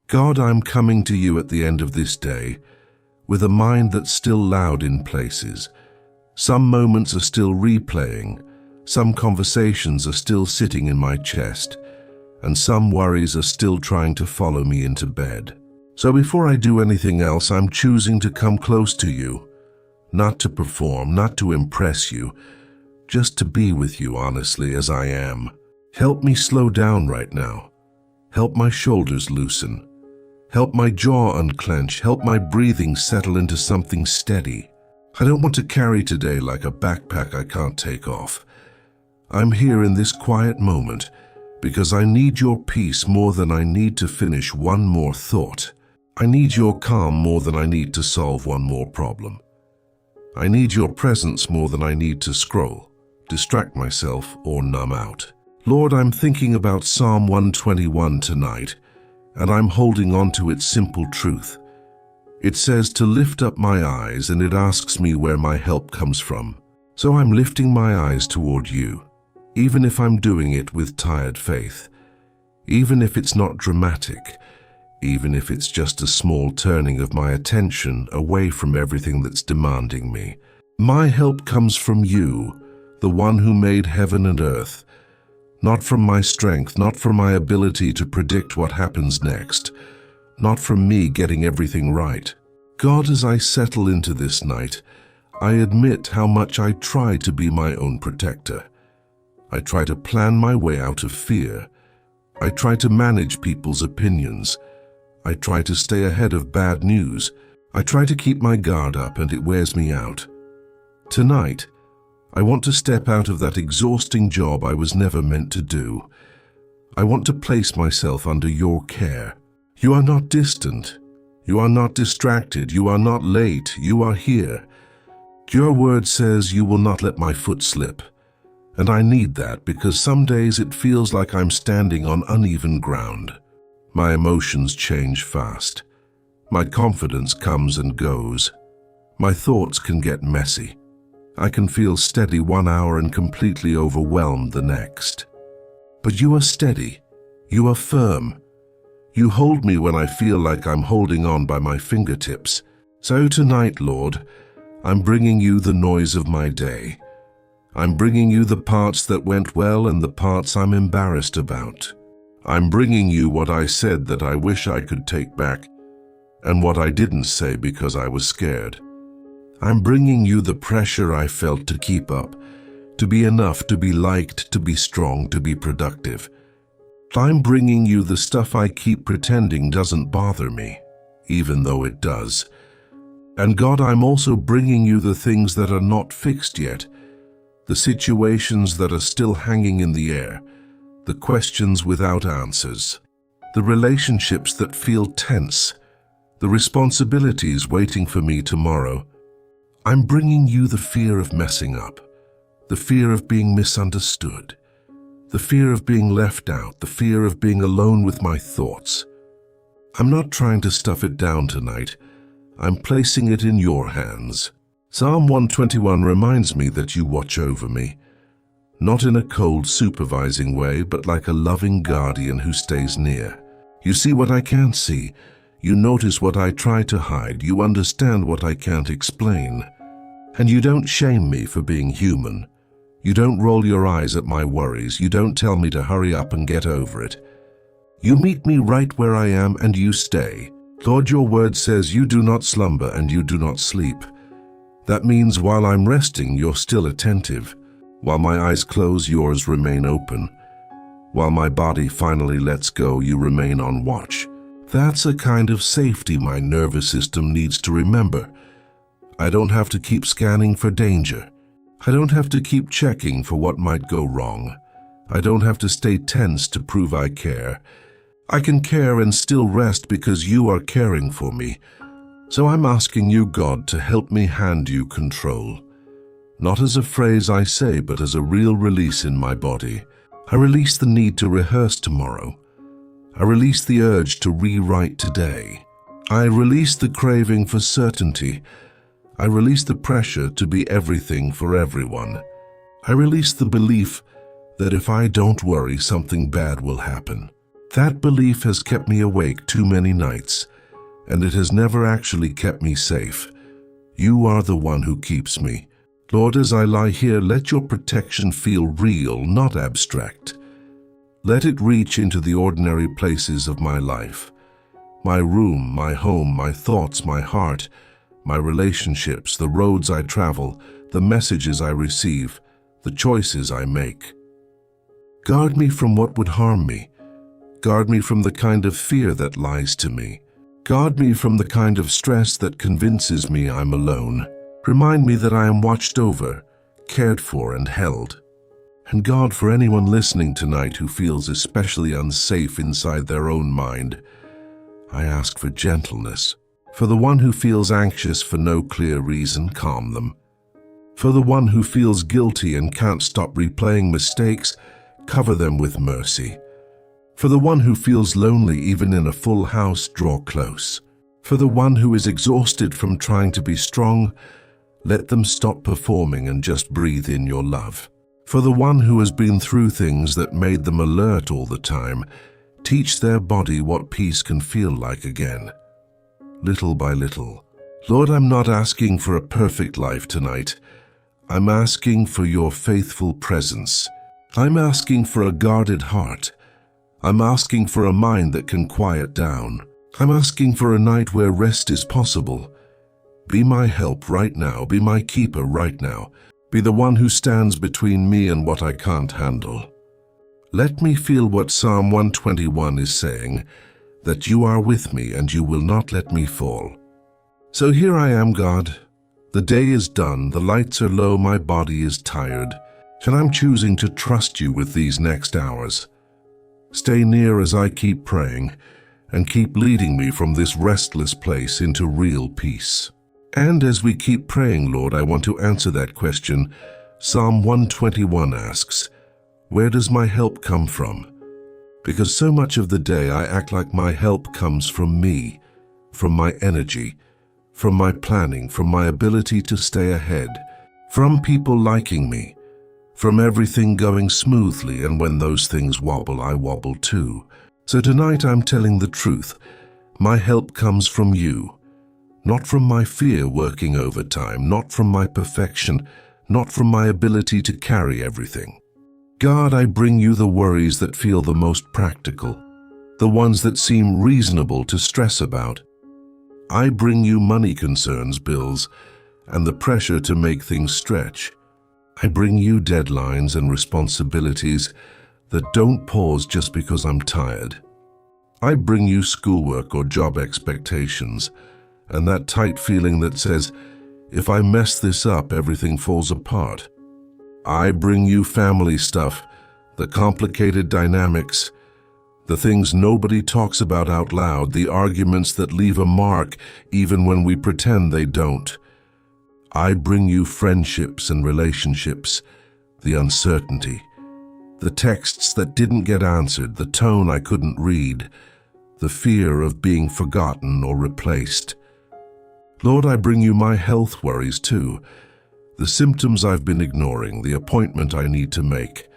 God, I'm coming to you at the end of this day with a mind that's still loud in places. Some moments are still replaying, some conversations are still sitting in my chest, and some worries are still trying to follow me into bed. So before I do anything else, I'm choosing to come close to you, not to perform, not to impress you, just to be with you honestly as I am. Help me slow down right now. Help my shoulders loosen. Help my jaw unclench. Help my breathing settle into something steady. I don't want to carry today like a backpack I can't take off. I'm here in this quiet moment because I need your peace more than I need to finish one more thought. I need your calm more than I need to solve one more problem. I need your presence more than I need to scroll, distract myself, or numb out. Lord, I'm thinking about Psalm 121 tonight, and I'm holding on to its simple truth. It says to lift up my eyes, and it asks me where my help comes from. So I'm lifting my eyes toward you, even if I'm doing it with tired faith, even if it's not dramatic, even if it's just a small turning of my attention away from everything that's demanding me. My help comes from you, the one who made heaven and earth, not from my strength, not from my ability to predict what happens next, not from me getting everything right. God, as I settle into this night, I admit how much I try to be my own protector. I try to plan my way out of fear. I try to manage people's opinions. I try to stay ahead of bad news. I try to keep my guard up, and it wears me out. Tonight, I want to step out of that exhausting job I was never meant to do. I want to place myself under your care. You are not distant. You are not distracted. You are not late. You are here. Your word says you will not let my foot slip. And I need that because some days it feels like I'm standing on uneven ground. My emotions change fast. My confidence comes and goes. My thoughts can get messy. I can feel steady 1 hour and completely overwhelmed the next. But you are steady. You are firm. You hold me when I feel like I'm holding on by my fingertips. So tonight, Lord, I'm bringing you the noise of my day. I'm bringing you the parts that went well and the parts I'm embarrassed about. I'm bringing you what I said that I wish I could take back, and what I didn't say because I was scared. I'm bringing you the pressure I felt to keep up, to be enough, to be liked, to be strong, to be productive. I'm bringing you the stuff I keep pretending doesn't bother me, even though it does. And God, I'm also bringing you the things that are not fixed yet, the situations that are still hanging in the air, the questions without answers, the relationships that feel tense, the responsibilities waiting for me tomorrow. I'm bringing you the fear of messing up, the fear of being misunderstood, the fear of being left out, the fear of being alone with my thoughts. I'm not trying to stuff it down tonight. I'm placing it in your hands. Psalm 121 reminds me that you watch over me, not in a cold, supervising way, but like a loving guardian who stays near. You see what I can't see. You notice what I try to hide. You understand what I can't explain. And you don't shame me for being human. You don't roll your eyes at my worries. You don't tell me to hurry up and get over it. You meet me right where I am and you stay. Lord, your word says you do not slumber and you do not sleep. That means while I'm resting, you're still attentive. While my eyes close, yours remain open. While my body finally lets go, you remain on watch. That's a kind of safety my nervous system needs to remember. I don't have to keep scanning for danger. I don't have to keep checking for what might go wrong. I don't have to stay tense to prove I care. I can care and still rest because you are caring for me. So I'm asking you, God, to help me hand you control. Not as a phrase I say, but as a real release in my body. I release the need to rehearse tomorrow. I release the urge to rewrite today. I release the craving for certainty. I release the pressure to be everything for everyone. I release the belief that if I don't worry, something bad will happen. That belief has kept me awake too many nights, and it has never actually kept me safe. You are the one who keeps me. Lord, as I lie here, let your protection feel real, not abstract. Let it reach into the ordinary places of my life. My room, my home, my thoughts, my heart, my relationships, the roads I travel, the messages I receive, the choices I make. Guard me from what would harm me. Guard me from the kind of fear that lies to me. Guard me from the kind of stress that convinces me I'm alone. Remind me that I am watched over, cared for, and held. And God, for anyone listening tonight who feels especially unsafe inside their own mind, I ask for gentleness. For the one who feels anxious for no clear reason, calm them. For the one who feels guilty and can't stop replaying mistakes, cover them with mercy. For the one who feels lonely even in a full house, draw close. For the one who is exhausted from trying to be strong, let them stop performing and just breathe in your love. For the one who has been through things that made them alert all the time, teach their body what peace can feel like again. Little by little. Lord, I'm not asking for a perfect life tonight. I'm asking for your faithful presence. I'm asking for a guarded heart. I'm asking for a mind that can quiet down. I'm asking for a night where rest is possible. Be my help right now. Be my keeper right now. Be the one who stands between me and what I can't handle. Let me feel what Psalm 121 is saying, that you are with me and you will not let me fall. So here I am, God. The day is done, the lights are low, my body is tired, and I'm choosing to trust you with these next hours. Stay near as I keep praying, and keep leading me from this restless place into real peace. And as we keep praying, Lord, I want to answer that question. Psalm 121 asks, where does my help come from? Because so much of the day I act like my help comes from me, from my energy, from my planning, from my ability to stay ahead, from people liking me, from everything going smoothly, and when those things wobble, I wobble too. So tonight I'm telling the truth. My help comes from you, not from my fear working overtime, not from my perfection, not from my ability to carry everything. God, I bring you the worries that feel the most practical, the ones that seem reasonable to stress about. I bring you money concerns, bills, and the pressure to make things stretch. I bring you deadlines and responsibilities that don't pause just because I'm tired. I bring you schoolwork or job expectations, and that tight feeling that says, if I mess this up, everything falls apart. I bring you family stuff, the complicated dynamics, the things nobody talks about out loud, the arguments that leave a mark even when we pretend they don't. I bring you friendships and relationships, the uncertainty, the texts that didn't get answered, the tone I couldn't read, the fear of being forgotten or replaced. Lord, I bring you my health worries too, the symptoms I've been ignoring, the appointment I need to make,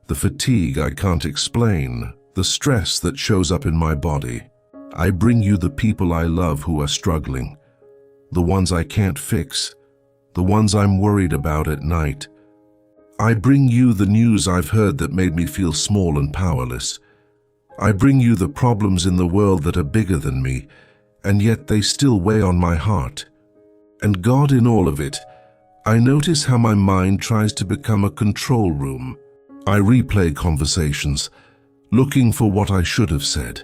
the fatigue I can't explain, the stress that shows up in my body. I bring you the people I love who are struggling, the ones I can't fix, the ones I'm worried about at night. I bring you the news I've heard that made me feel small and powerless. I bring you the problems in the world that are bigger than me, and yet they still weigh on my heart. And God, in all of it, I notice how my mind tries to become a control room. I replay conversations, looking for what I should have said.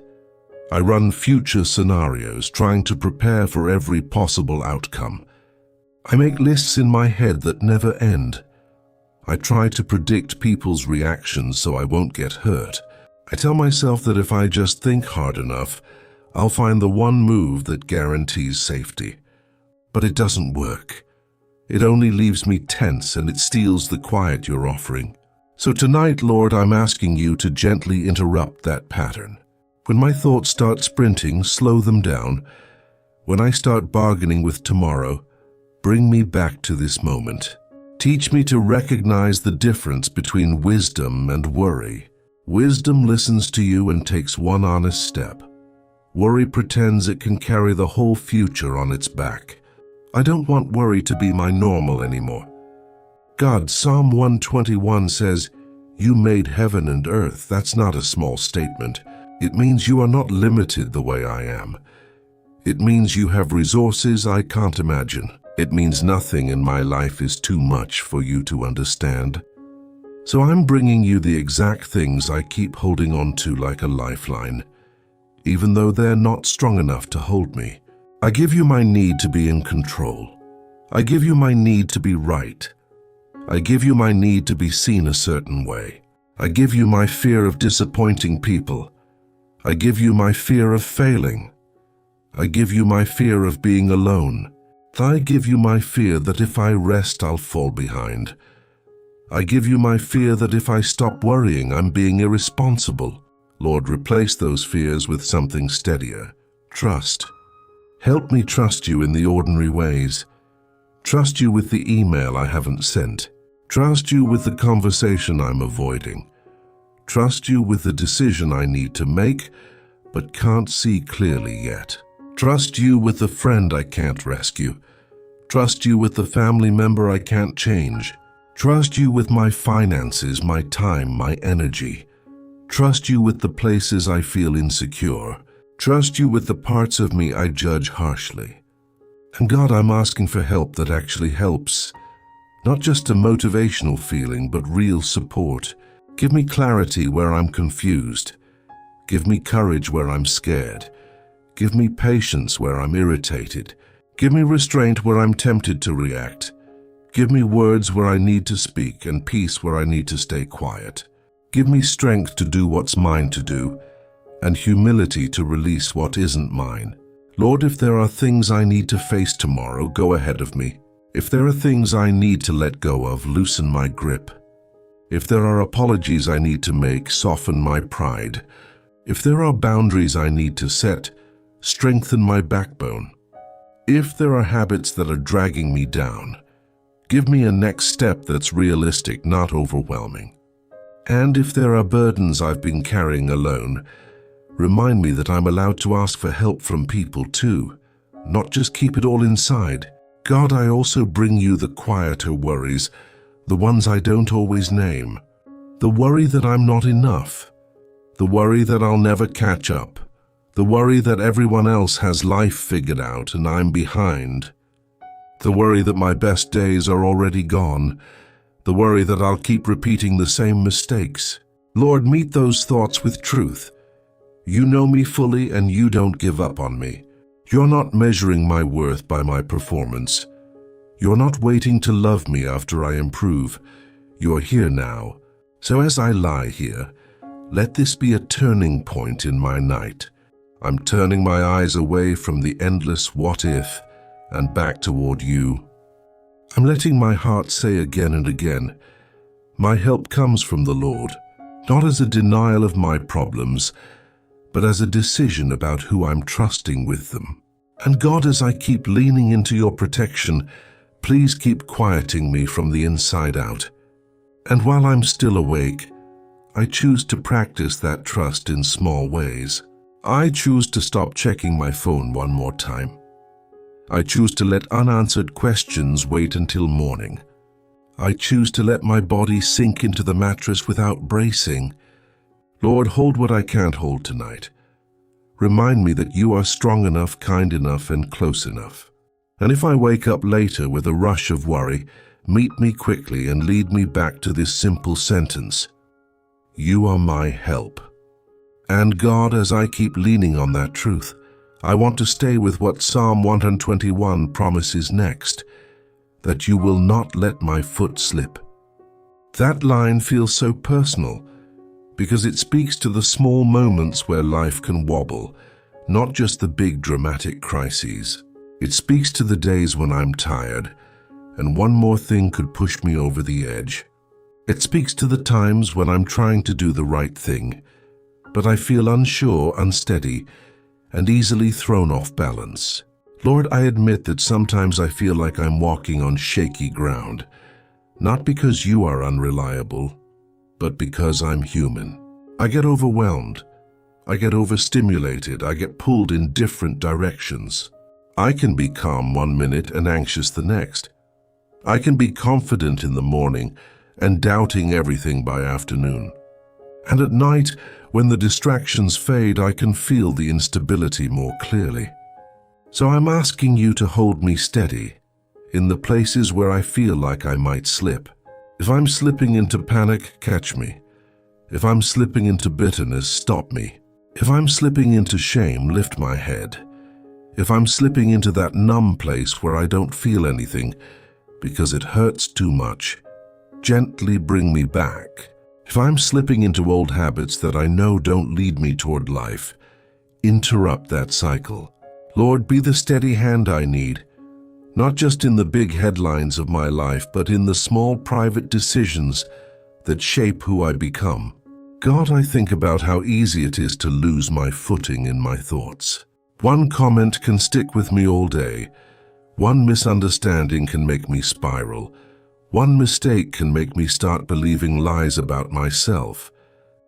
I run future scenarios, trying to prepare for every possible outcome. I make lists in my head that never end. I try to predict people's reactions so I won't get hurt. I tell myself that if I just think hard enough, I'll find the one move that guarantees safety. But it doesn't work. It only leaves me tense, and it steals the quiet you're offering. So tonight, Lord, I'm asking you to gently interrupt that pattern. When my thoughts start sprinting, slow them down. When I start bargaining with tomorrow, bring me back to this moment. Teach me to recognize the difference between wisdom and worry. Wisdom listens to you and takes one honest step. Worry pretends it can carry the whole future on its back. I don't want worry to be my normal anymore. God, Psalm 121 says, "You made heaven and earth." That's not a small statement. It means you are not limited the way I am. It means you have resources I can't imagine. It means nothing in my life is too much for you to understand. So I'm bringing you the exact things I keep holding on to like a lifeline, even though they're not strong enough to hold me. I give you my need to be in control. I give you my need to be right. I give you my need to be seen a certain way. I give you my fear of disappointing people. I give you my fear of failing. I give you my fear of being alone. I give you my fear that if I rest, I'll fall behind. I give you my fear that if I stop worrying, I'm being irresponsible. Lord, replace those fears with something steadier. Trust. Help me trust you in the ordinary ways. Trust you with the email I haven't sent. Trust you with the conversation I'm avoiding. Trust you with the decision I need to make, but can't see clearly yet. Trust you with the friend I can't rescue. Trust you with the family member I can't change. Trust you with my finances, my time, my energy. Trust you with the places I feel insecure. Trust you with the parts of me I judge harshly. And God, I'm asking for help that actually helps. Not just a motivational feeling, but real support. Give me clarity where I'm confused. Give me courage where I'm scared. Give me patience where I'm irritated. Give me restraint where I'm tempted to react. Give me words where I need to speak and peace where I need to stay quiet. Give me strength to do what's mine to do and humility to release what isn't mine. Lord, if there are things I need to face tomorrow, go ahead of me. If there are things I need to let go of, loosen my grip. If there are apologies I need to make, soften my pride. If there are boundaries I need to set, strengthen my backbone. If there are habits that are dragging me down, give me a next step that's realistic, not overwhelming. And if there are burdens I've been carrying alone, remind me that I'm allowed to ask for help from people too, not just keep it all inside. God, I also bring you the quieter worries, the ones I don't always name. The worry that I'm not enough. The worry that I'll never catch up. The worry that everyone else has life figured out and I'm behind. The worry that my best days are already gone. The worry that I'll keep repeating the same mistakes. Lord, meet those thoughts with truth. You know me fully and you don't give up on me. You're not measuring my worth by my performance. You're not waiting to love me after I improve. You're here now. So as I lie here, let this be a turning point in my night. I'm turning my eyes away from the endless what if and back toward you. I'm letting my heart say again and again, my help comes from the Lord, not as a denial of my problems, but as a decision about who I'm trusting with them. And God, as I keep leaning into your protection, please keep quieting me from the inside out. And while I'm still awake, I choose to practice that trust in small ways. I choose to stop checking my phone one more time. I choose to let unanswered questions wait until morning. I choose to let my body sink into the mattress without bracing. Lord, hold what I can't hold tonight. Remind me that you are strong enough, kind enough, and close enough. And if I wake up later with a rush of worry, meet me quickly and lead me back to this simple sentence. You are my help. And God, as I keep leaning on that truth, I want to stay with what Psalm 121 promises next, that you will not let my foot slip. That line feels so personal, because it speaks to the small moments where life can wobble, not just the big dramatic crises. It speaks to the days when I'm tired, and one more thing could push me over the edge. It speaks to the times when I'm trying to do the right thing, but I feel unsure, unsteady, and easily thrown off balance. Lord, I admit that sometimes I feel like I'm walking on shaky ground, not because you are unreliable, but because I'm human. I get overwhelmed. I get overstimulated. I get pulled in different directions. I can be calm one minute and anxious the next. I can be confident in the morning and doubting everything by afternoon. And at night, when the distractions fade, I can feel the instability more clearly. So I'm asking you to hold me steady in the places where I feel like I might slip. If I'm slipping into panic, catch me. If I'm slipping into bitterness, stop me. If I'm slipping into shame, lift my head. If I'm slipping into that numb place where I don't feel anything because it hurts too much, gently bring me back. If I'm slipping into old habits that I know don't lead me toward life, interrupt that cycle. Lord, be the steady hand I need, not just in the big headlines of my life, but in the small private decisions that shape who I become. God, I think about how easy it is to lose my footing in my thoughts. One comment can stick with me all day. One misunderstanding can make me spiral. One mistake can make me start believing lies about myself.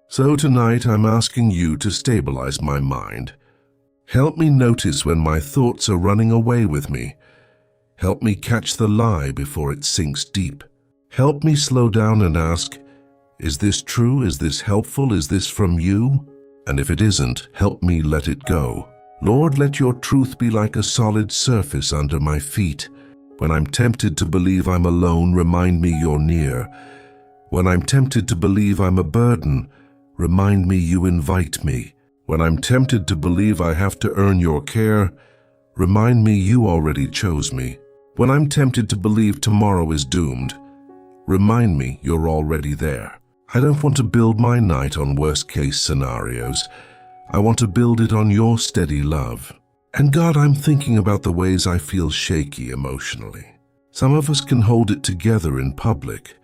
So tonight I'm asking you to stabilize my mind. Help me notice when my thoughts are running away with me. Help me catch the lie before it sinks deep. Help me slow down and ask, is this true? Is this helpful? Is this from you? And if it isn't, help me let it go. Lord, let your truth be like a solid surface under my feet. When I'm tempted to believe I'm alone, remind me you're near. When I'm tempted to believe I'm a burden, remind me you invite me. When I'm tempted to believe I have to earn your care, remind me you already chose me. When I'm tempted to believe tomorrow is doomed, remind me you're already there. I don't want to build my night on worst-case scenarios. I want to build it on your steady love. And God, I'm thinking about the ways I feel shaky emotionally. Some of us can hold it together in public,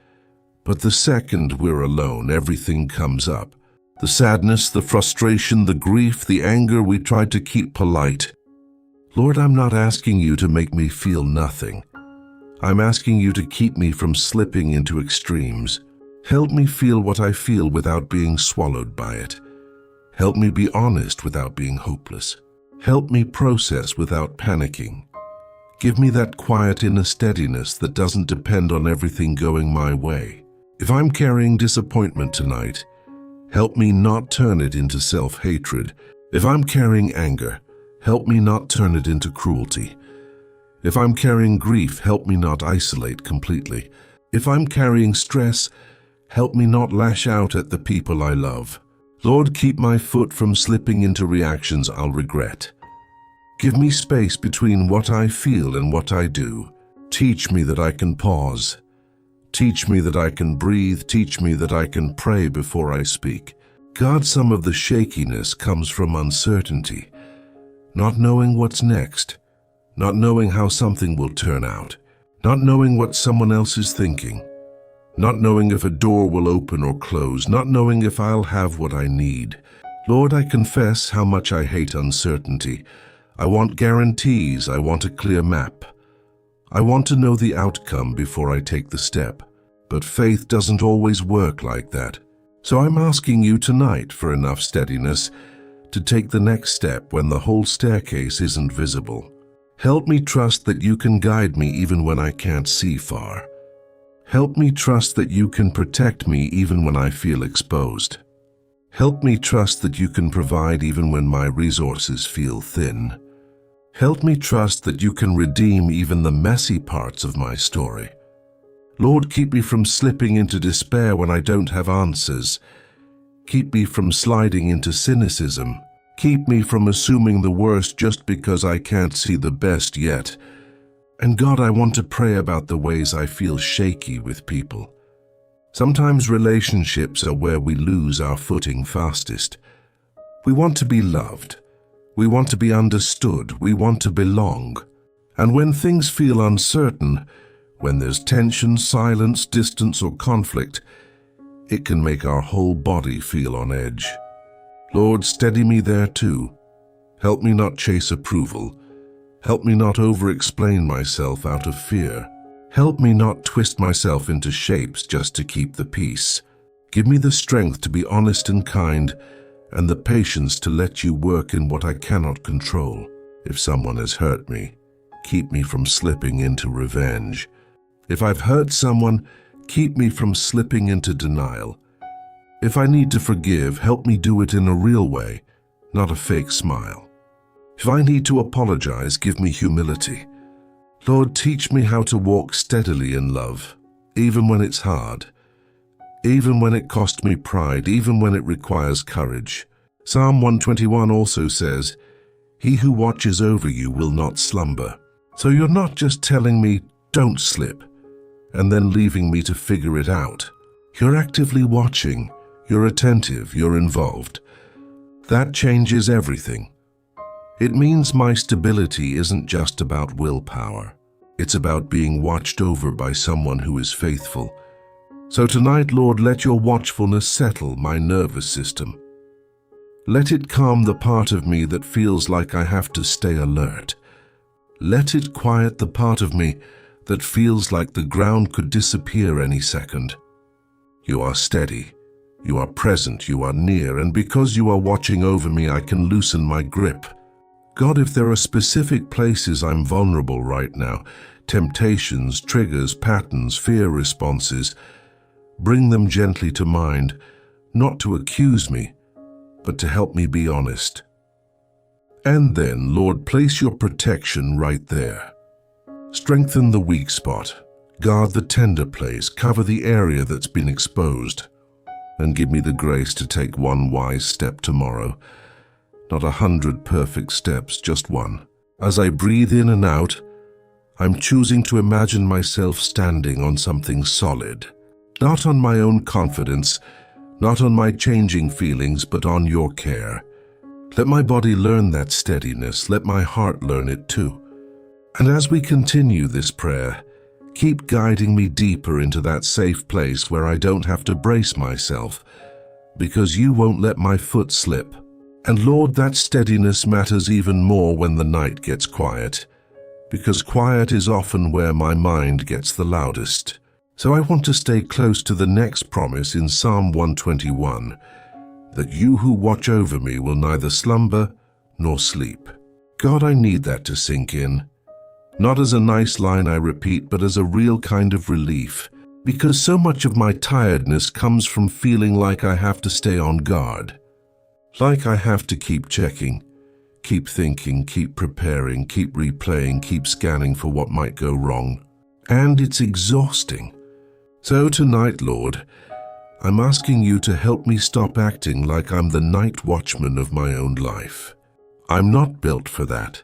but the second we're alone, everything comes up. The sadness, the frustration, the grief, the anger we tried to keep polite. Lord, I'm not asking you to make me feel nothing. I'm asking you to keep me from slipping into extremes. Help me feel what I feel without being swallowed by it. Help me be honest without being hopeless. Help me process without panicking. Give me that quiet inner steadiness that doesn't depend on everything going my way. If I'm carrying disappointment tonight, help me not turn it into self-hatred. If I'm carrying anger, help me not turn it into cruelty. If I'm carrying grief, help me not isolate completely. If I'm carrying stress, help me not lash out at the people I love. Lord, keep my foot from slipping into reactions I'll regret. Give me space between what I feel and what I do. Teach me that I can pause. Teach me that I can breathe. Teach me that I can pray before I speak. God, some of the shakiness comes from uncertainty, not knowing what's next, not knowing how something will turn out, not knowing what someone else is thinking, not knowing if a door will open or close, not knowing if I'll have what I need. Lord, I confess how much I hate uncertainty. I want guarantees. I want a clear map. I want to know the outcome before I take the step. But faith doesn't always work like that. So I'm asking you tonight for enough steadiness to take the next step when the whole staircase isn't visible. Help me trust that you can guide me even when I can't see far. Help me trust that you can protect me even when I feel exposed. Help me trust that you can provide even when my resources feel thin. Help me trust that you can redeem even the messy parts of my story. Lord, keep me from slipping into despair when I don't have answers. Keep me from sliding into cynicism. Keep me from assuming the worst just because I can't see the best yet. And God, I want to pray about the ways I feel shaky with people. Sometimes relationships are where we lose our footing fastest. We want to be loved. We want to be understood. We want to belong. And when things feel uncertain, when there's tension, silence, distance, or conflict, it can make our whole body feel on edge. Lord, steady me there too. Help me not chase approval. Help me not over-explain myself out of fear. Help me not twist myself into shapes just to keep the peace. Give me the strength to be honest and kind, and the patience to let you work in what I cannot control. If someone has hurt me, keep me from slipping into revenge. If I've hurt someone, keep me from slipping into denial. If I need to forgive, help me do it in a real way, not a fake smile. If I need to apologize, give me humility. Lord, teach me how to walk steadily in love, even when it's hard, even when it cost me pride, even when it requires courage. Psalm 121 also says, "He who watches over you will not slumber." So you're not just telling me, "Don't slip," and then leaving me to figure it out. You're actively watching, you're attentive, you're involved. That changes everything. It means my stability isn't just about willpower. It's about being watched over by someone who is faithful. So tonight, Lord, let your watchfulness settle my nervous system. Let it calm the part of me that feels like I have to stay alert. Let it quiet the part of me that feels like the ground could disappear any second. You are steady, you are present, you are near, and because you are watching over me, I can loosen my grip. God, if there are specific places I'm vulnerable right now, temptations, triggers, patterns, fear responses, bring them gently to mind, not to accuse me, but to help me be honest. And then, Lord, place your protection right there. Strengthen the weak spot, guard the tender place, cover the area that's been exposed, and give me the grace to take one wise step tomorrow. Not 100 perfect steps, just one. As I breathe in and out, I'm choosing to imagine myself standing on something solid. Not on my own confidence, not on my changing feelings, but on your care. Let my body learn that steadiness, let my heart learn it too. And as we continue this prayer, keep guiding me deeper into that safe place where I don't have to brace myself, because you won't let my foot slip. And Lord, that steadiness matters even more when the night gets quiet, because quiet is often where my mind gets the loudest. So I want to stay close to the next promise in Psalm 121, that you who watch over me will neither slumber nor sleep. God, I need that to sink in. Not as a nice line I repeat, but as a real kind of relief, because so much of my tiredness comes from feeling like I have to stay on guard. Like I have to keep checking, keep thinking, keep preparing, keep replaying, keep scanning for what might go wrong. And it's exhausting. So tonight, Lord, I'm asking you to help me stop acting like I'm the night watchman of my own life. I'm not built for that.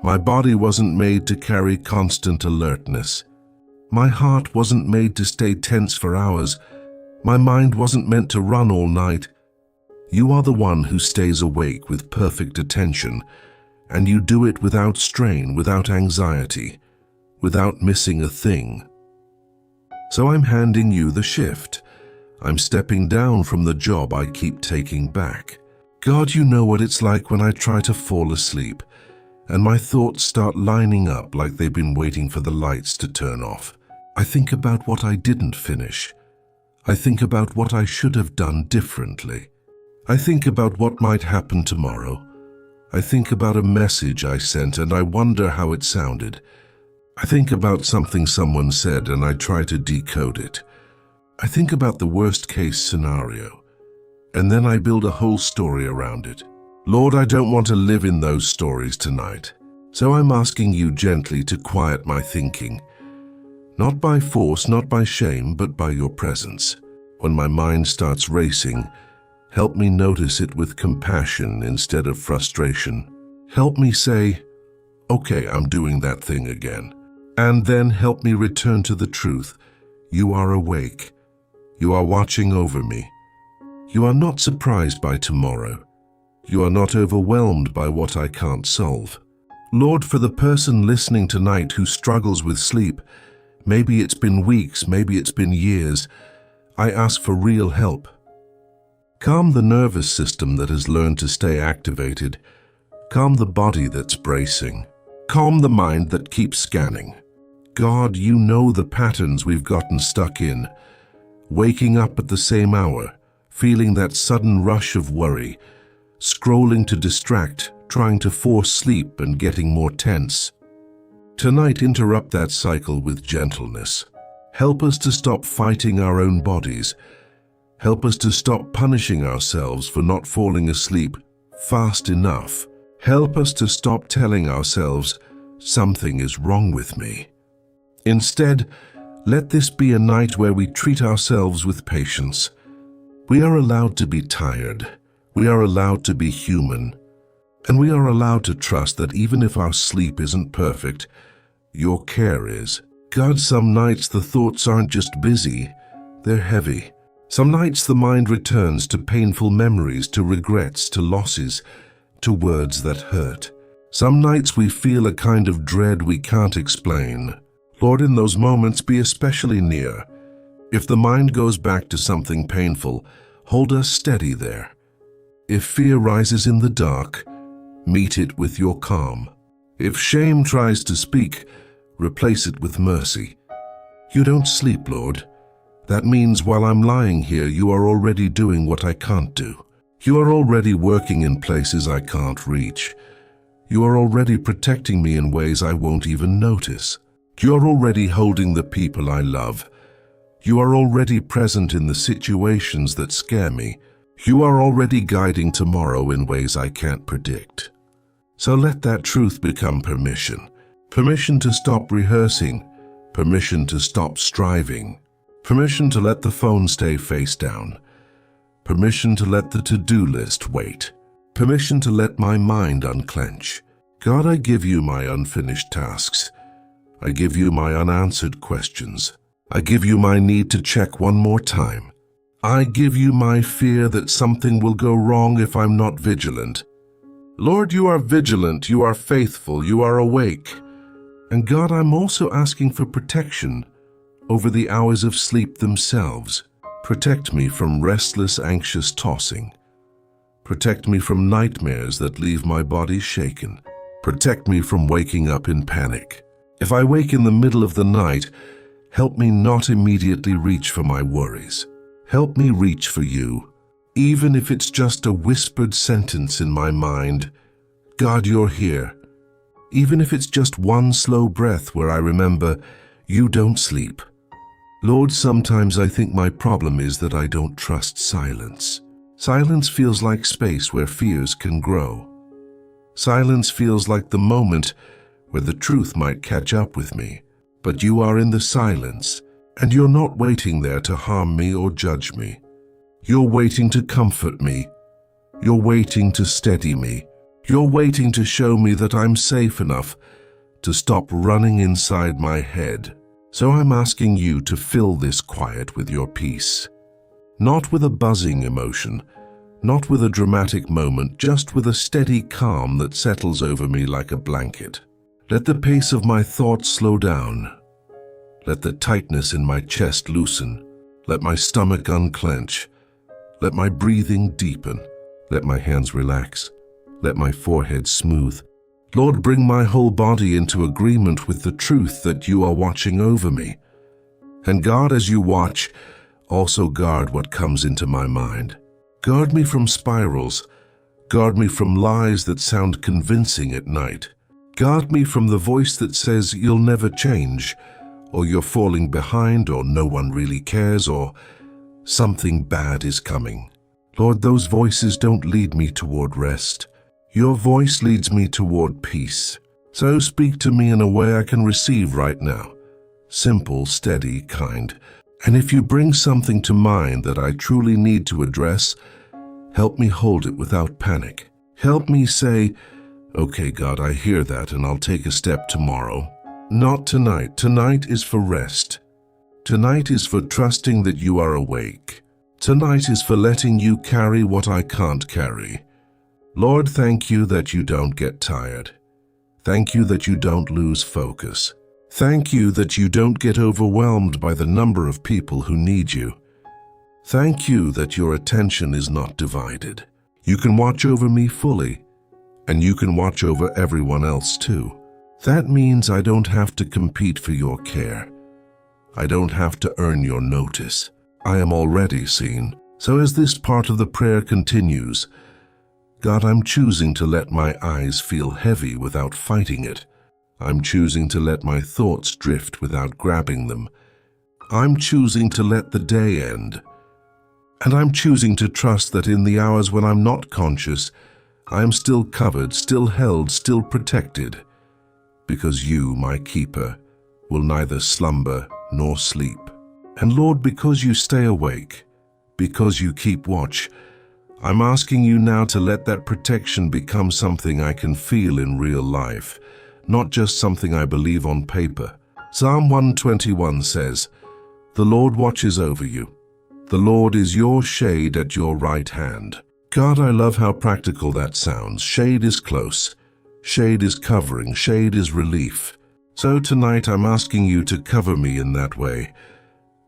My body wasn't made to carry constant alertness. My heart wasn't made to stay tense for hours. My mind wasn't meant to run all night. You are the one who stays awake with perfect attention, and you do it without strain, without anxiety, without missing a thing. So I'm handing you the shift. I'm stepping down from the job I keep taking back. God, you know what it's like when I try to fall asleep, and my thoughts start lining up like they've been waiting for the lights to turn off. I think about what I didn't finish. I think about what I should have done differently. I think about what might happen tomorrow. I think about a message I sent and I wonder how it sounded. I think about something someone said and I try to decode it. I think about the worst case scenario, and then I build a whole story around it. Lord, I don't want to live in those stories tonight, so I'm asking you gently to quiet my thinking. Not by force, not by shame, but by your presence. When my mind starts racing, help me notice it with compassion instead of frustration. Help me say, okay, I'm doing that thing again. And then help me return to the truth. You are awake. You are watching over me. You are not surprised by tomorrow. You are not overwhelmed by what I can't solve. Lord, for the person listening tonight who struggles with sleep, maybe it's been weeks, maybe it's been years, I ask for real help. Calm the nervous system that has learned to stay activated. Calm the body that's bracing. Calm the mind that keeps scanning. God, you know the patterns we've gotten stuck in. waking up at the same hour, feeling that sudden rush of worry, scrolling to distract, trying to force sleep and getting more tense. Tonight, interrupt that cycle with gentleness. Help us to stop fighting our own bodies. Help us to stop punishing ourselves for not falling asleep fast enough. Help us to stop telling ourselves, something is wrong with me. Instead, let this be a night where we treat ourselves with patience. We are allowed to be tired. We are allowed to be human. And we are allowed to trust that even if our sleep isn't perfect, your care is. God, some nights the thoughts aren't just busy, they're heavy. Some nights the mind returns to painful memories, to regrets, to losses, to words that hurt. Some nights we feel a kind of dread we can't explain. Lord, in those moments, be especially near. If the mind goes back to something painful, hold us steady there. If fear rises in the dark, meet it with your calm. If shame tries to speak, replace it with mercy. You don't sleep, Lord. That means while I'm lying here, you are already doing what I can't do. You are already working in places I can't reach. You are already protecting me in ways I won't even notice. You are already holding the people I love. You are already present in the situations that scare me. You are already guiding tomorrow in ways I can't predict. So let that truth become permission. Permission to stop rehearsing. Permission to stop striving. Permission to let the phone stay face down. Permission to let the to-do list wait. Permission to let my mind unclench. God, I give you my unfinished tasks. I give you my unanswered questions. I give you my need to check one more time. I give you my fear that something will go wrong if I'm not vigilant. Lord, you are vigilant, you are faithful, you are awake. And God, I'm also asking for protection over the hours of sleep themselves. Protect me from restless, anxious tossing. Protect me from nightmares that leave my body shaken. Protect me from waking up in panic. If I wake in the middle of the night, help me not immediately reach for my worries. Help me reach for you, even if it's just a whispered sentence in my mind. God, you're here. Even if it's just one slow breath where I remember, you don't sleep. Lord, sometimes I think my problem is that I don't trust silence. Silence feels like space where fears can grow. Silence feels like the moment where the truth might catch up with me. But you are in the silence, and you're not waiting there to harm me or judge me. You're waiting to comfort me. You're waiting to steady me. You're waiting to show me that I'm safe enough to stop running inside my head. So I'm asking you to fill this quiet with your peace. Not with a buzzing emotion, not with a dramatic moment, just with a steady calm that settles over me like a blanket. Let the pace of my thoughts slow down. Let the tightness in my chest loosen. Let my stomach unclench. Let my breathing deepen. Let my hands relax. Let my forehead smooth. Lord, bring my whole body into agreement with the truth that you are watching over me. And God, as you watch, also guard what comes into my mind. Guard me from spirals. Guard me from lies that sound convincing at night. Guard me from the voice that says you'll never change, or you're falling behind, or no one really cares, or something bad is coming. Lord, those voices don't lead me toward rest. Your voice leads me toward peace. So speak to me in a way I can receive right now. Simple, steady, kind. And if you bring something to mind that I truly need to address, help me hold it without panic. Help me say, okay, God, I hear that, and I'll take a step tomorrow. Not tonight. Tonight is for rest. Tonight is for trusting that you are awake. Tonight is for letting you carry what I can't carry. Lord, thank you that you don't get tired. Thank you that you don't lose focus. Thank you that you don't get overwhelmed by the number of people who need you. Thank you that your attention is not divided. You can watch over me fully, and you can watch over everyone else too. That means I don't have to compete for your care. I don't have to earn your notice. I am already seen. So as this part of the prayer continues, God, I'm choosing to let my eyes feel heavy without fighting it. I'm choosing to let my thoughts drift without grabbing them. I'm choosing to let the day end. And I'm choosing to trust that in the hours when I'm not conscious, I am still covered, still held, still protected. Because you, my keeper, will neither slumber nor sleep. And Lord, because you stay awake, because you keep watch, I'm asking you now to let that protection become something I can feel in real life, not just something I believe on paper. Psalm 121 says, "The Lord watches over you. The Lord is your shade at your right hand." God, I love how practical that sounds. Shade is close. Shade is covering. Shade is relief. So tonight I'm asking you to cover me in that way,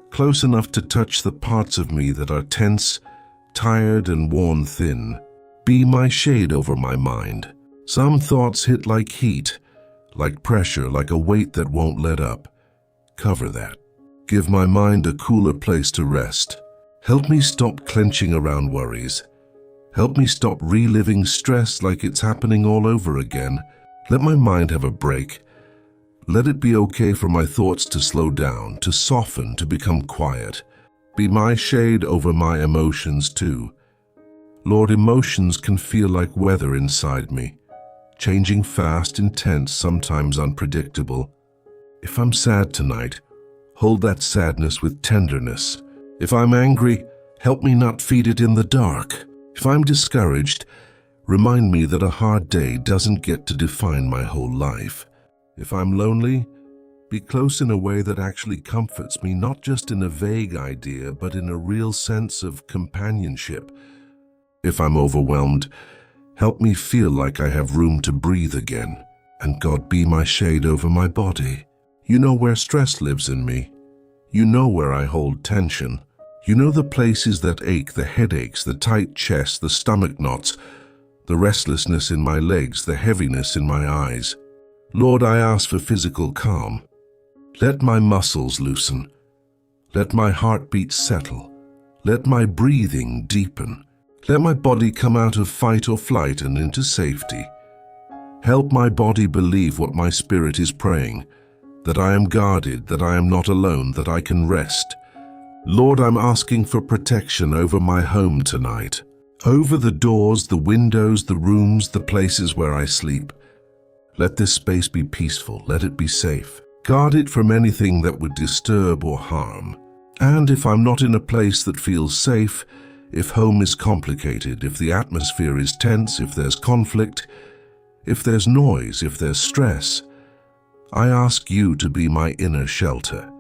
close enough to touch the parts of me that are tense, tired, and worn thin. Be my shade over my mind. Some thoughts hit like heat, like pressure, like a weight that won't let up. Cover that. Give my mind a cooler place to rest. Help me stop clenching around worries. Help me stop reliving stress like it's happening all over again. Let my mind have a break. Let it be okay for my thoughts to slow down, to soften, to become quiet. Be my shade over my emotions too. Lord, emotions can feel like weather inside me, changing fast, intense, sometimes unpredictable. If I'm sad tonight, hold that sadness with tenderness. If I'm angry, help me not feed it in the dark. If I'm discouraged, remind me that a hard day doesn't get to define my whole life. If I'm lonely, be close in a way that actually comforts me, not just in a vague idea, but in a real sense of companionship. If I'm overwhelmed, help me feel like I have room to breathe again. And God, be my shade over my body. You know where stress lives in me. You know where I hold tension. You know the places that ache, the headaches, the tight chest, the stomach knots, the restlessness in my legs, the heaviness in my eyes. Lord, I ask for physical calm. Let my muscles loosen. Let my heartbeat settle. Let my breathing deepen. Let my body come out of fight or flight and into safety. Help my body believe what my spirit is praying, that I am guarded, that I am not alone, that I can rest. Lord, I'm asking for protection over my home tonight, over the doors, the windows, the rooms, the places where I sleep. Let this space be peaceful. Let it be safe. Guard it from anything that would disturb or harm. And if I'm not in a place that feels safe, if home is complicated, if the atmosphere is tense, if there's conflict, if there's noise, if there's stress, I ask you to be my inner shelter.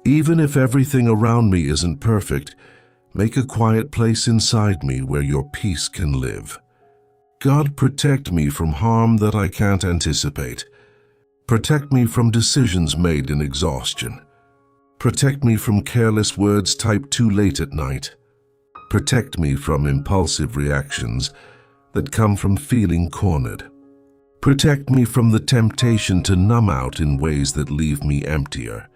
Even if everything around me isn't perfect, make a quiet place inside me where your peace can live. God, protect me from harm that I can't anticipate. Protect me from decisions made in exhaustion. Protect me from careless words typed too late at night. Protect me from impulsive reactions that come from feeling cornered. Protect me from the temptation to numb out in ways that leave me emptier.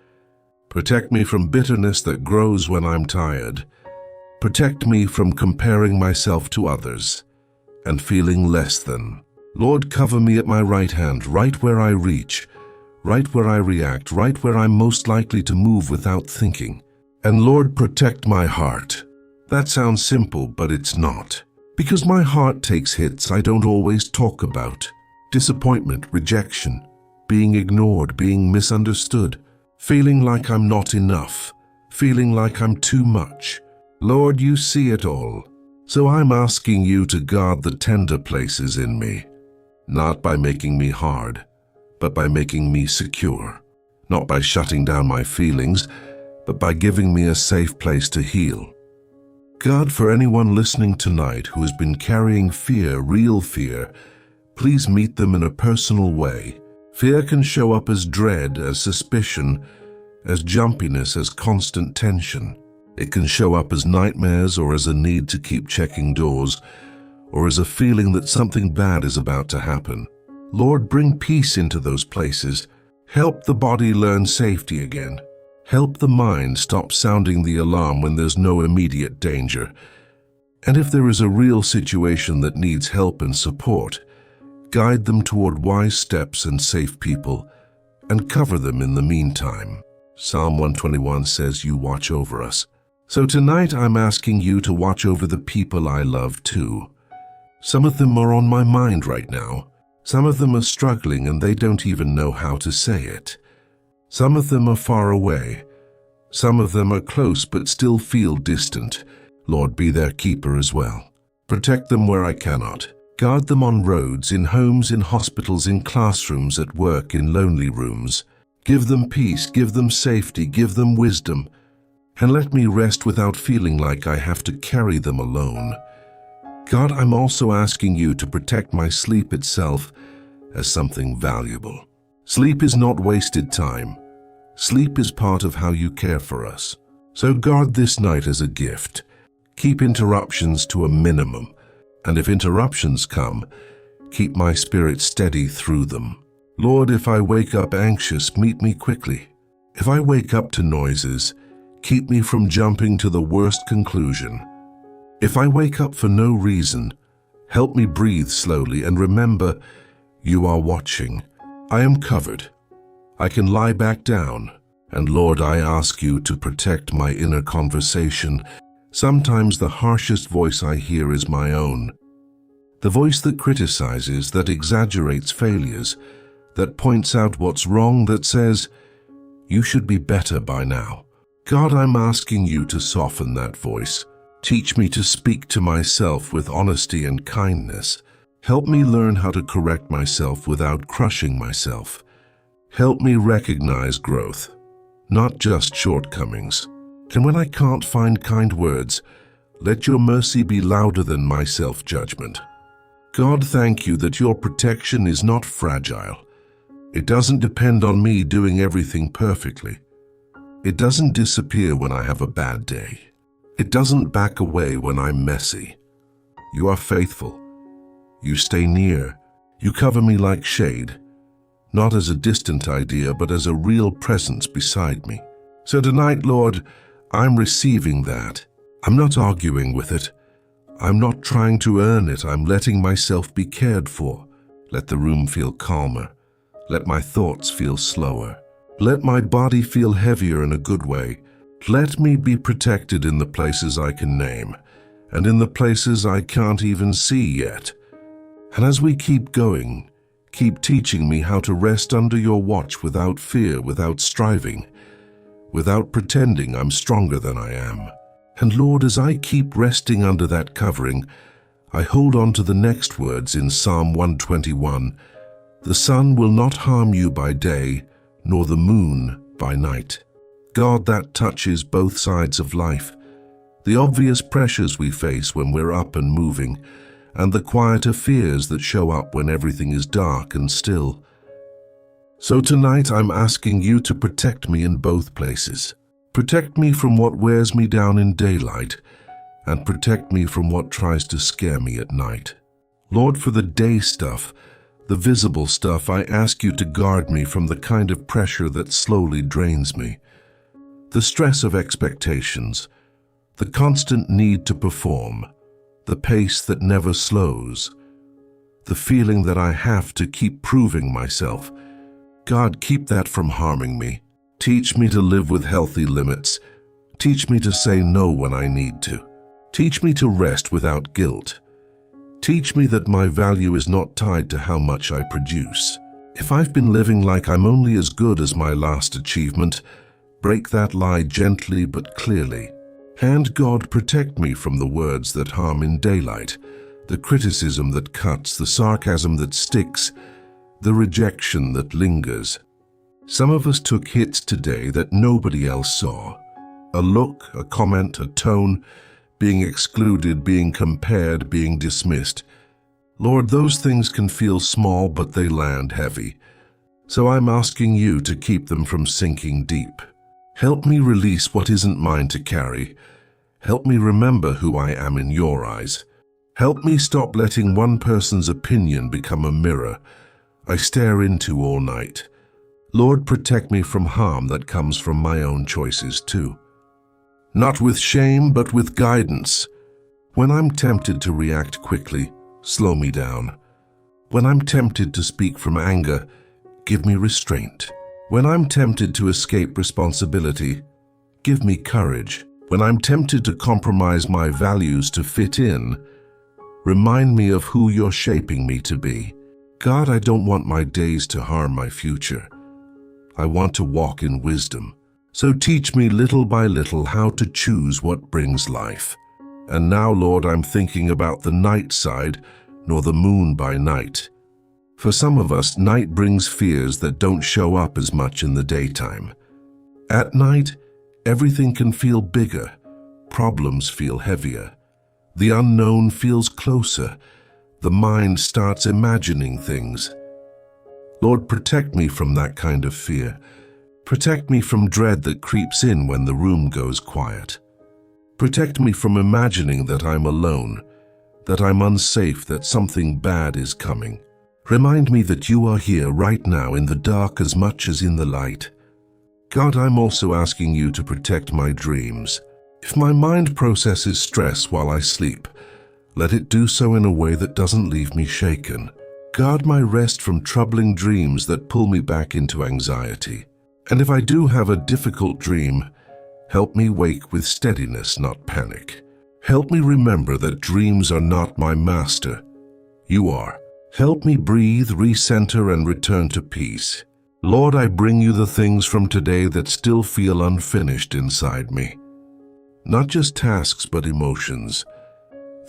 Protect me from bitterness that grows when I'm tired. Protect me from comparing myself to others and feeling less than. Lord, cover me at my right hand, right where I reach, right where I react, right where I'm most likely to move without thinking. And Lord, protect my heart. That sounds simple, but it's not. Because my heart takes hits I don't always talk about. Disappointment, rejection, being ignored, being misunderstood, feeling like I'm not enough, feeling like I'm too much. Lord, you see it all. So I'm asking you to guard the tender places in me, not by making me hard, but by making me secure. Not by shutting down my feelings, but by giving me a safe place to heal. God, for anyone listening tonight who has been carrying fear, real fear, please meet them in a personal way. Fear can show up as dread, as suspicion, as jumpiness, as constant tension. It can show up as nightmares or as a need to keep checking doors, or as a feeling that something bad is about to happen. Lord, bring peace into those places. Help the body learn safety again. Help the mind stop sounding the alarm when there's no immediate danger. And if there is a real situation that needs help and support, guide them toward wise steps and safe people, and cover them in the meantime. Psalm 121 says, "You watch over us." So tonight I'm asking you to watch over the people I love too. Some of them are on my mind right now. Some of them are struggling and they don't even know how to say it. Some of them are far away. Some of them are close but still feel distant. Lord, be their keeper as well. Protect them where I cannot. Guard them on roads, in homes, in hospitals, in classrooms, at work, in lonely rooms. Give them peace, give them safety, give them wisdom, and let me rest without feeling like I have to carry them alone. God, I'm also asking you to protect my sleep itself as something valuable. Sleep is not wasted time. Sleep is part of how you care for us. So guard this night as a gift. Keep interruptions to a minimum, and if interruptions come, keep my spirit steady through them. Lord, if I wake up anxious, meet me quickly. If I wake up to noises, keep me from jumping to the worst conclusion. If I wake up for no reason, help me breathe slowly and remember, you are watching. I am covered. I can lie back down. And Lord, I ask you to protect my inner conversation. Sometimes the harshest voice I hear is my own. The voice that criticizes, that exaggerates failures, that points out what's wrong, that says, you should be better by now. God, I'm asking you to soften that voice. Teach me to speak to myself with honesty and kindness. Help me learn how to correct myself without crushing myself. Help me recognize growth, not just shortcomings. And when I can't find kind words, let your mercy be louder than my self-judgment. God, thank you that your protection is not fragile. It doesn't depend on me doing everything perfectly. It doesn't disappear when I have a bad day. It doesn't back away when I'm messy. You are faithful. You stay near. You cover me like shade, not as a distant idea, but as a real presence beside me. So tonight, Lord, I'm receiving that. I'm not arguing with it. I'm not trying to earn it. I'm letting myself be cared for. Let the room feel calmer. Let my thoughts feel slower. Let my body feel heavier in a good way. Let me be protected in the places I can name, and in the places I can't even see yet. And as we keep going, keep teaching me how to rest under your watch without fear, without striving, without pretending I'm stronger than I am. And Lord, as I keep resting under that covering, I hold on to the next words in Psalm 121. The sun will not harm you by day, nor the moon by night. God, that touches both sides of life. The obvious pressures we face when we're up and moving, and the quieter fears that show up when everything is dark and still. So tonight I'm asking you to protect me in both places. Protect me from what wears me down in daylight, and protect me from what tries to scare me at night. Lord, for the day stuff, the visible stuff, I ask you to guard me from the kind of pressure that slowly drains me. The stress of expectations, the constant need to perform, the pace that never slows, the feeling that I have to keep proving myself. God, keep that from harming me. Teach me to live with healthy limits. Teach me to say no when I need to. Teach me to rest without guilt. Teach me that my value is not tied to how much I produce. If I've been living like I'm only as good as my last achievement, break that lie gently but clearly. And God, protect me from the words that harm in daylight, the criticism that cuts, the sarcasm that sticks, the rejection that lingers. Some of us took hits today that nobody else saw. A look, a comment, a tone, being excluded, being compared, being dismissed. Lord, those things can feel small, but they land heavy. So I'm asking you to keep them from sinking deep. Help me release what isn't mine to carry. Help me remember who I am in your eyes. Help me stop letting one person's opinion become a mirror I stare into all night. Lord, protect me from harm that comes from my own choices too. Not with shame, but with guidance. When I'm tempted to react quickly, slow me down. When I'm tempted to speak from anger, give me restraint. When I'm tempted to escape responsibility, give me courage. When I'm tempted to compromise my values to fit in, remind me of who you're shaping me to be. God, I don't want my days to harm my future. I want to walk in wisdom. So teach me little by little how to choose what brings life. And now, Lord, I'm thinking about the night side, nor the moon by night. For some of us, night brings fears that don't show up as much in the daytime. At night, everything can feel bigger, problems feel heavier. The unknown feels closer. The mind starts imagining things. Lord, protect me from that kind of fear. Protect me from dread that creeps in when the room goes quiet. Protect me from imagining that I'm alone, that I'm unsafe, that something bad is coming. Remind me that you are here right now in the dark as much as in the light. God, I'm also asking you to protect my dreams. If my mind processes stress while I sleep, let it do so in a way that doesn't leave me shaken. Guard my rest from troubling dreams that pull me back into anxiety. And if I do have a difficult dream, help me wake with steadiness, not panic. Help me remember that dreams are not my master. You are. Help me breathe, recenter, and return to peace. Lord, I bring you the things from today that still feel unfinished inside me. Not just tasks, but emotions.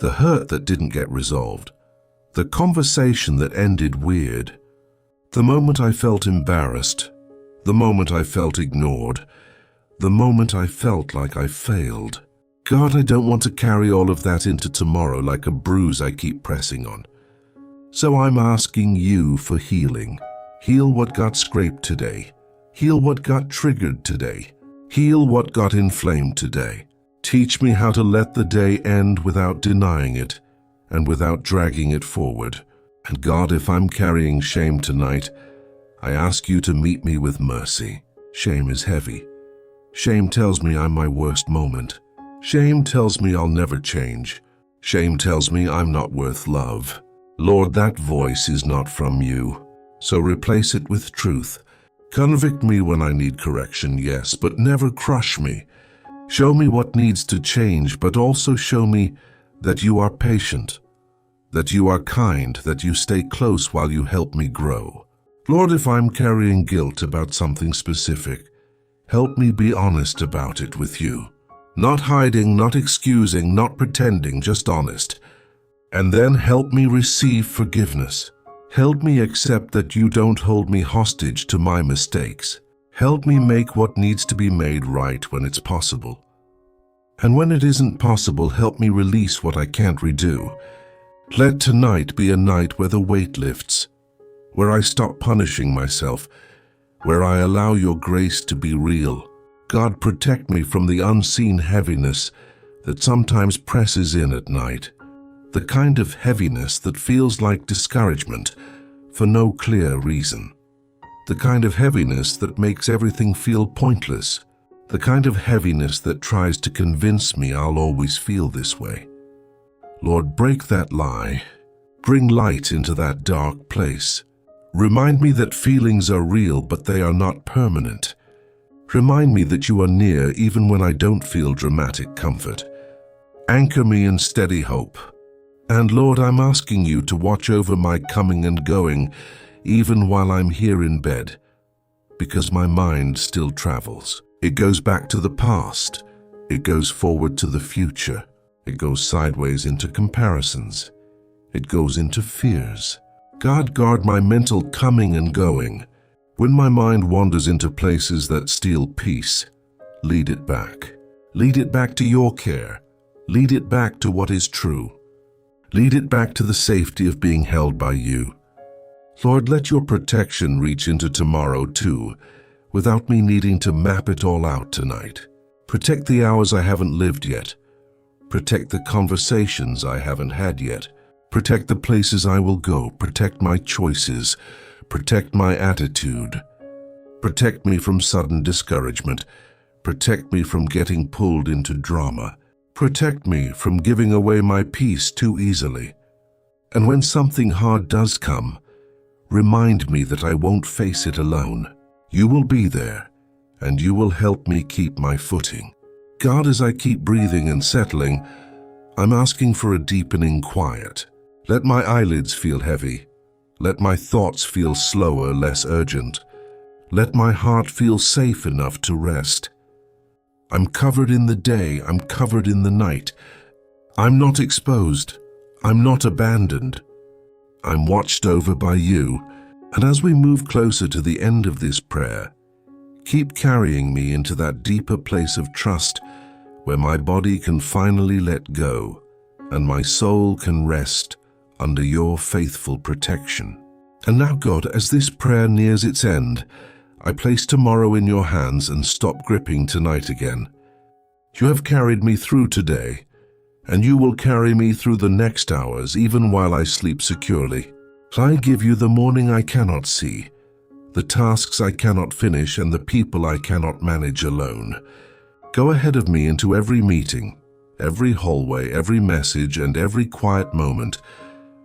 The hurt that didn't get resolved. The conversation that ended weird. The moment I felt embarrassed. The moment I felt ignored. The moment I felt like I failed. God, I don't want to carry all of that into tomorrow like a bruise I keep pressing on. So I'm asking you for healing. Heal what got scraped today. Heal what got triggered today. Heal what got inflamed today. Teach me how to let the day end without denying it and without dragging it forward. And God, if I'm carrying shame tonight, I ask you to meet me with mercy. Shame is heavy. Shame tells me I'm my worst moment. Shame tells me I'll never change. Shame tells me I'm not worth love. Lord, that voice is not from you. So replace it with truth. Convict me when I need correction, yes, but never crush me. Show me what needs to change, but also show me that you are patient, that you are kind, that you stay close while you help me grow. Lord, if I'm carrying guilt about something specific, help me be honest about it with you. Not hiding, not excusing, not pretending, just honest. And then help me receive forgiveness. Help me accept that you don't hold me hostage to my mistakes. Help me make what needs to be made right when it's possible. And when it isn't possible, help me release what I can't redo. Let tonight be a night where the weight lifts, where I stop punishing myself, where I allow your grace to be real. God, protect me from the unseen heaviness that sometimes presses in at night. The kind of heaviness that feels like discouragement for no clear reason. The kind of heaviness that makes everything feel pointless. The kind of heaviness that tries to convince me I'll always feel this way. Lord, break that lie. Bring light into that dark place. Remind me that feelings are real, but they are not permanent. Remind me that you are near even when I don't feel dramatic comfort. Anchor me in steady hope. And Lord, I'm asking you to watch over my coming and going, even while I'm here in bed, because my mind still travels. It goes back to the past. It goes forward to the future. It goes sideways into comparisons. It goes into fears. God, guard my mental coming and going. When my mind wanders into places that steal peace, lead it back. Lead it back to your care. Lead it back to what is true. Lead it back to the safety of being held by you. Lord, let your protection reach into tomorrow too, without me needing to map it all out tonight. Protect the hours I haven't lived yet. Protect the conversations I haven't had yet. Protect the places I will go. Protect my choices. Protect my attitude. Protect me from sudden discouragement. Protect me from getting pulled into drama. Protect me from giving away my peace too easily. And when something hard does come, remind me that I won't face it alone. You will be there, and you will help me keep my footing. God, as I keep breathing and settling, I'm asking for a deepening quiet. Let my eyelids feel heavy. Let my thoughts feel slower, less urgent. Let my heart feel safe enough to rest. I'm covered in the day, I'm covered in the night. I'm not exposed. I'm not abandoned. I'm watched over by you. And as we move closer to the end of this prayer, keep carrying me into that deeper place of trust where my body can finally let go and my soul can rest under your faithful protection. And now, God, as this prayer nears its end, I place tomorrow in your hands and stop gripping tonight again. You have carried me through today, and you will carry me through the next hours, even while I sleep securely. I give you the morning I cannot see, the tasks I cannot finish, and the people I cannot manage alone. Go ahead of me into every meeting, every hallway, every message, and every quiet moment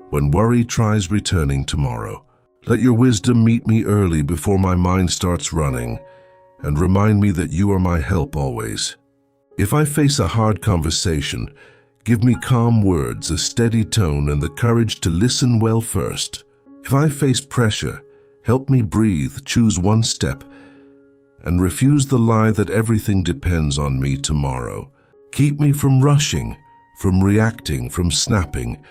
when worry tries returning tomorrow. Let your wisdom meet me early before my mind starts running, and remind me that you are my help always. If I face a hard conversation, give me calm words, a steady tone, and the courage to listen well first. If I face pressure, help me breathe, choose one step, and refuse the lie that everything depends on me tomorrow. Keep me from rushing, from reacting, from snapping,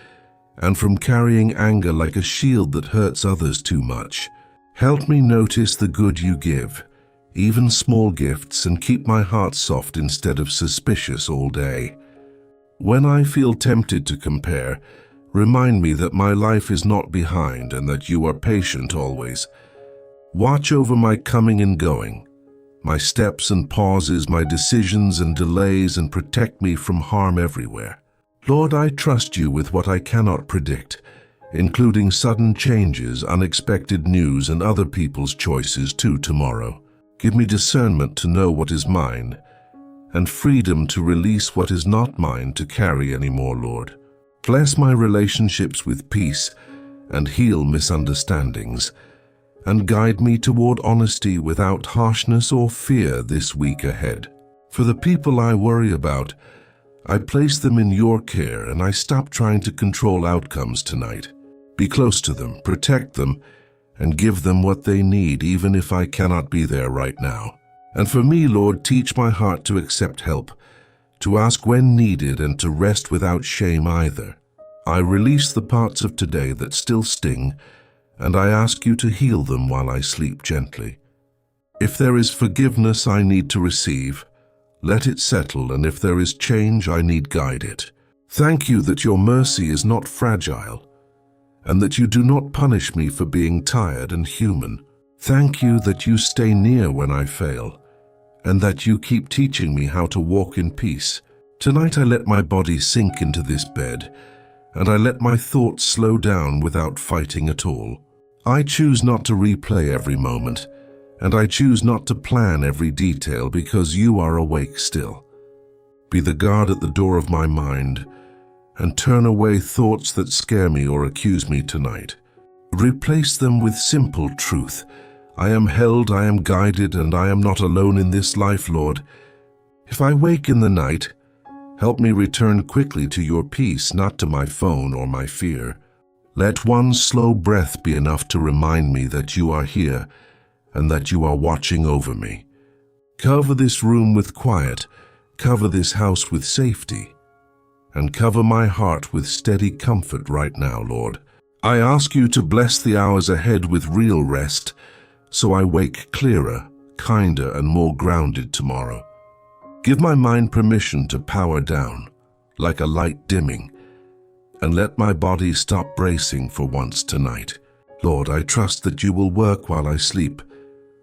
and from carrying anger like a shield that hurts others too much. Help me notice the good you give, even small gifts, and keep my heart soft instead of suspicious all day. When I feel tempted to compare, remind me that my life is not behind and that you are patient always. Watch over my coming and going, my steps and pauses, my decisions and delays, and protect me from harm everywhere. Lord, I trust you with what I cannot predict, including sudden changes, unexpected news, and other people's choices too tomorrow. Give me discernment to know what is mine, and freedom to release what is not mine to carry anymore, Lord. Bless my relationships with peace and heal misunderstandings, and guide me toward honesty without harshness or fear this week ahead. For the people I worry about, I place them in your care, and I stop trying to control outcomes tonight. Be close to them, protect them, and give them what they need, even if I cannot be there right now. And for me, Lord, teach my heart to accept help, to ask when needed, and to rest without shame either. I release the parts of today that still sting, and I ask you to heal them while I sleep gently. If there is forgiveness I need to receive, let it settle, and if there is change I need guide it. Thank you that your mercy is not fragile, and that you do not punish me for being tired and human. Thank you that you stay near when I fail, and that you keep teaching me how to walk in peace. Tonight I let my body sink into this bed, and I let my thoughts slow down without fighting at all. I choose not to replay every moment, and I choose not to plan every detail because you are awake still. Be the guard at the door of my mind, and turn away thoughts that scare me or accuse me tonight. Replace them with simple truth. I am held, I am guided, and I am not alone in this life, Lord. If I wake in the night, help me return quickly to your peace, not to my phone or my fear. Let one slow breath be enough to remind me that you are here and that you are watching over me. Cover this room with quiet, cover this house with safety, and cover my heart with steady comfort right now, Lord. I ask you to bless the hours ahead with real rest, so I wake clearer, kinder, and more grounded tomorrow. Give my mind permission to power down, like a light dimming, and let my body stop bracing for once tonight. Lord, I trust that you will work while I sleep,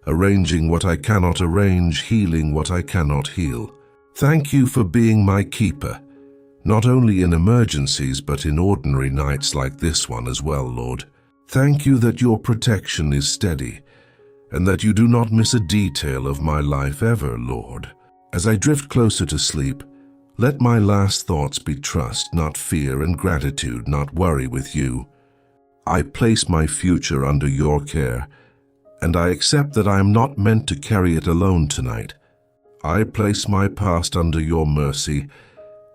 arranging what I cannot arrange, healing what I cannot heal. Thank you for being my keeper, not only in emergencies but in ordinary nights like this one as well, Lord. Thank you that your protection is steady, and that you do not miss a detail of my life ever, Lord. As I drift closer to sleep, let my last thoughts be trust, not fear, and gratitude, not worry with you. I place my future under your care, and I accept that I am not meant to carry it alone tonight. I place my past under your mercy,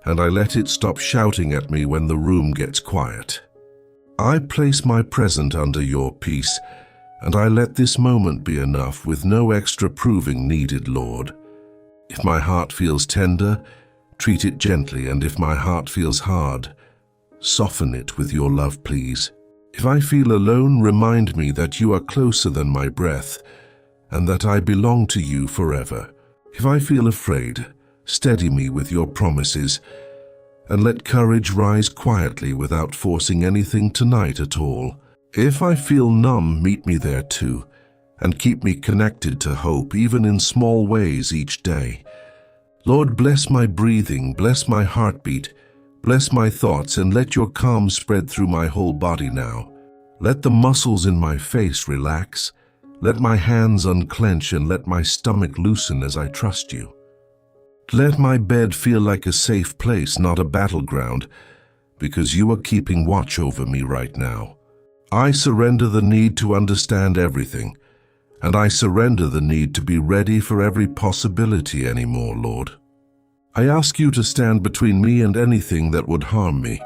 and I let it stop shouting at me when the room gets quiet. I place my present under your peace, and I let this moment be enough with no extra proving needed, Lord. If my heart feels tender, treat it gently, and if my heart feels hard, soften it with your love, please. If I feel alone, remind me that you are closer than my breath, and that I belong to you forever. If I feel afraid, steady me with your promises, and let courage rise quietly without forcing anything tonight at all. If I feel numb, meet me there too, and keep me connected to hope, even in small ways each day. Lord, bless my breathing, bless my heartbeat, bless my thoughts, and let your calm spread through my whole body now. Let the muscles in my face relax, let my hands unclench, and let my stomach loosen as I trust you. Let my bed feel like a safe place, not a battleground, because you are keeping watch over me right now. I surrender the need to understand everything, and I surrender the need to be ready for every possibility anymore, Lord. I ask you to stand between me and anything that would harm me,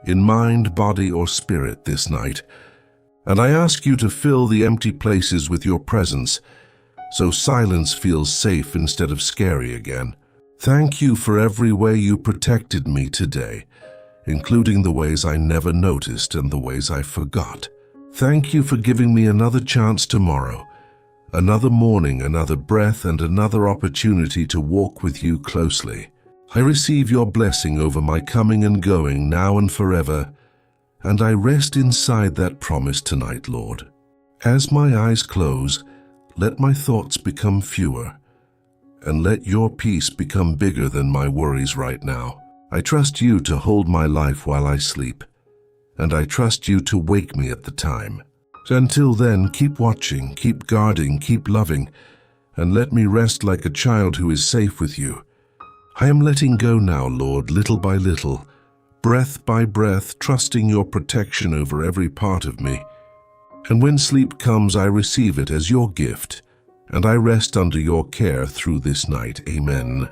in mind, body, or spirit this night, and I ask you to fill the empty places with your presence, so silence feels safe instead of scary again. Thank you for every way you protected me today, including the ways I never noticed and the ways I forgot. Thank you for giving me another chance tomorrow, another morning, another breath, and another opportunity to walk with you closely. I receive your blessing over my coming and going now and forever, and I rest inside that promise tonight, Lord. As my eyes close, let my thoughts become fewer, and let your peace become bigger than my worries right now. I trust you to hold my life while I sleep, and I trust you to wake me at the time. Until then, keep watching, keep guarding, keep loving, and let me rest like a child who is safe with you. I am letting go now, Lord, little by little, breath by breath, trusting your protection over every part of me. And when sleep comes, I receive it as your gift, and I rest under your care through this night. Amen.